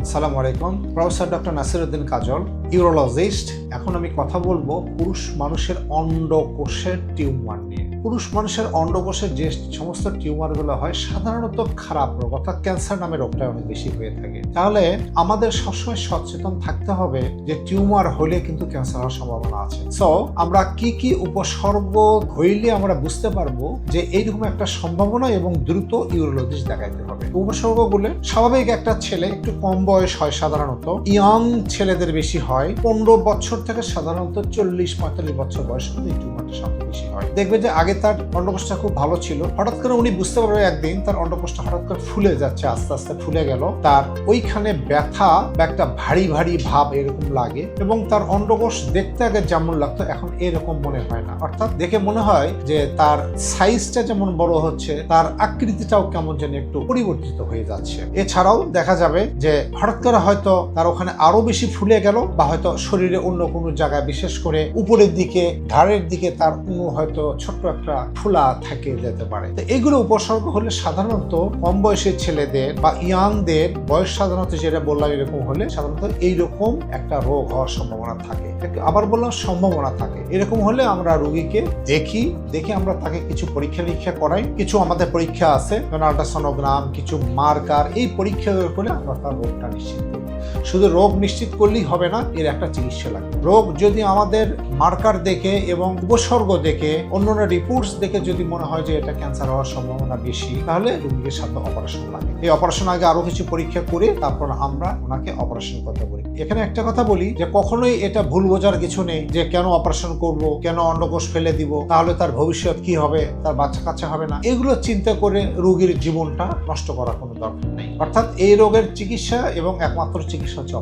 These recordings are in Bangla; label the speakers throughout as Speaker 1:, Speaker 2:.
Speaker 1: আসসালামু আলাইকুম। প্রফেসর ডক্টর নাসিরউদ্দিন কাজল, ইউরোলজিস্ট। এখন আমি কথা বলবো পুরুষ মানুষের অন্ডকোষের টিউমার নিয়ে। পুরুষ মানুষের অন্ডকোষের যে সমস্ত টিউমারগুলো হয় সাধারণত খারাপ রোগ, অর্থাৎ ক্যান্সার নামে রোগটা অনেক বেশি হয়ে থাকে। তাহলে আমাদের সবসময় সচেতন থাকতে হবে যে টিউমার হলে কিন্তু ক্যান্সার হওয়ার সম্ভাবনা আছে। সো আমরা কি উপসর্গ হইলে আমরা বুঝতে পারবো যে এইরকম একটা সম্ভাবনা এবং দ্রুত ইউরোলজিস্ট দেখাইতে হবে। উপসর্গগুলো স্বাভাবিক একটা ছেলে একটু কম বয়স হয়, সাধারণত ইয়ং ছেলেদের বেশি হয়। 15 বছর থেকে সাধারণত 40-45 বছর বয়স পর্যন্ত এই টিউমারটা সবচেয়ে বেশি হয়। দেখবে যে আগে তার অন্ডকোষটা খুব ভালো ছিল, হঠাৎ করে উনি বুঝতে পারবে একদিন তার অন্ডকোষটা হঠাৎ করে ফুলে যাচ্ছে, আস্তে আস্তে ফুলে গেল। তার ওইখানে ব্যথা বা একটা ভারী ভারী ভাব এরকম লাগে এবং তার অন্ডকোষ দেখতে আগে যেমন লাগতো এখন এরকম মনে হয় না। অর্থাৎ দেখে মনে হয় যে তার সাইজটা যেমন বড় হচ্ছে, তার আকৃতিটাও কেমন যেন একটু পরিবর্তিত হয়ে যাচ্ছে। এছাড়াও দেখা যাবে যে হঠাৎ করে হয়তো তার ওখানে আরো বেশি ফুলে গেল, বা হয়তো শরীরে অন্য কোনো জায়গায় বিশেষ করে উপরের দিকে ঘাড়ের দিকে তার হয়তো ছোট্ট একটা ফুলা থেকে যেতে পারে। তো এগুলো উপসর্গ হলে সাধারণত কম বয়সের ছেলেদের বা ইয়াংদের বয়স সাধারণত যেটা বললাম এরকম হলে সাধারণত এইরকম একটা রোগ হওয়ার সম্ভাবনা থাকে। আবার বললাম সম্ভাবনা থাকে। এরকম হলে আমরা রোগীকে দেখি আমরা তাকে কিছু পরীক্ষা নিরীক্ষা করাই। কিছু আমাদের পরীক্ষা আছে, যেমন আল্ট্রাসনোগ্রাম, কিছু মার্কার। এই পরীক্ষা করে আমরা তার রোগটা নিশ্চিত করি। শুধু রোগ নিশ্চিত করলেই হবে না, এর একটা চিকিৎসা লাগবে। রোগ যদি আমাদের মার্কার দেখে এবং উপসর্গ দেখে অন্যান্য রিপোর্টস দেখে যদি মনে হয় যে এটা ক্যান্সার হওয়ার সম্ভাবনা বেশি, তাহলে রোগীর সাথে অপারেশন লাগে। এই অপারেশন আগে আরো কিছু পরীক্ষা করে তারপর আমরা ওনাকে অপারেশন করতে বলি। এখানে একটা কথা বলি যে কখনোই এটা ভুল বোঝার কিছু নেই যে কেন অপারেশন করব, কেন অন্ডকোষ ফেলে দিব, তাহলে তার ভবিষ্যৎ কি হবে, তার বাচ্চা কাচ্চা হবে না, এগুলো চিন্তা করে রোগীর জীবনটা নষ্ট করার কোনো দরকার নেই। অর্থাৎ এই রোগের চিকিৎসা এবং একমাত্র চিকিৎসা হচ্ছে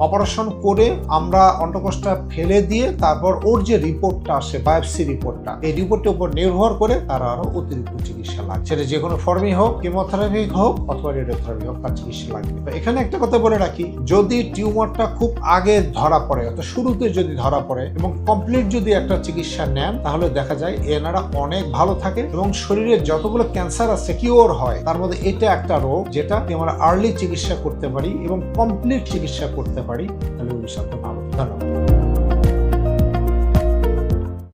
Speaker 1: অপারেশন করে আমরা অন্ডকোষটা ফেলে দিয়ে তারপর ওর যে রিপোর্টটা আসে, বায়োপসি রিপোর্টটা, এই রিপোর্টের উপর নির্ভর করে তার আরো অতিরিক্ত চিকিৎসা লাগবে। সেটা যে কোনো ফর্মই হোক, কেমোথেরাপি হোক অথবা রেডিওথেরাপি হোক, তার চিকিৎসা লাগবে। তো এখানে একটা কথা বলে রাখি, যদি টিউমারটা খুব আগে ধরা পড়ে, অর্থাৎ শুরুতে যদি ধরা পড়ে এবং কমপ্লিট যদি একটা চিকিৎসা নেন, তাহলে দেখা যায় এনারা অনেক ভালো থাকে এবং শরীরে যতগুলো ক্যান্সার আছে কিওর হয়। তার মধ্যে এটা একটা রোগ যেটা আমরা আর্লি চিকিৎসা করতে পারি এবং কমপ্লিট চিকিৎসা করতে পারি, তাহলে ভবিষ্যৎ ভালো। ধন্যবাদ।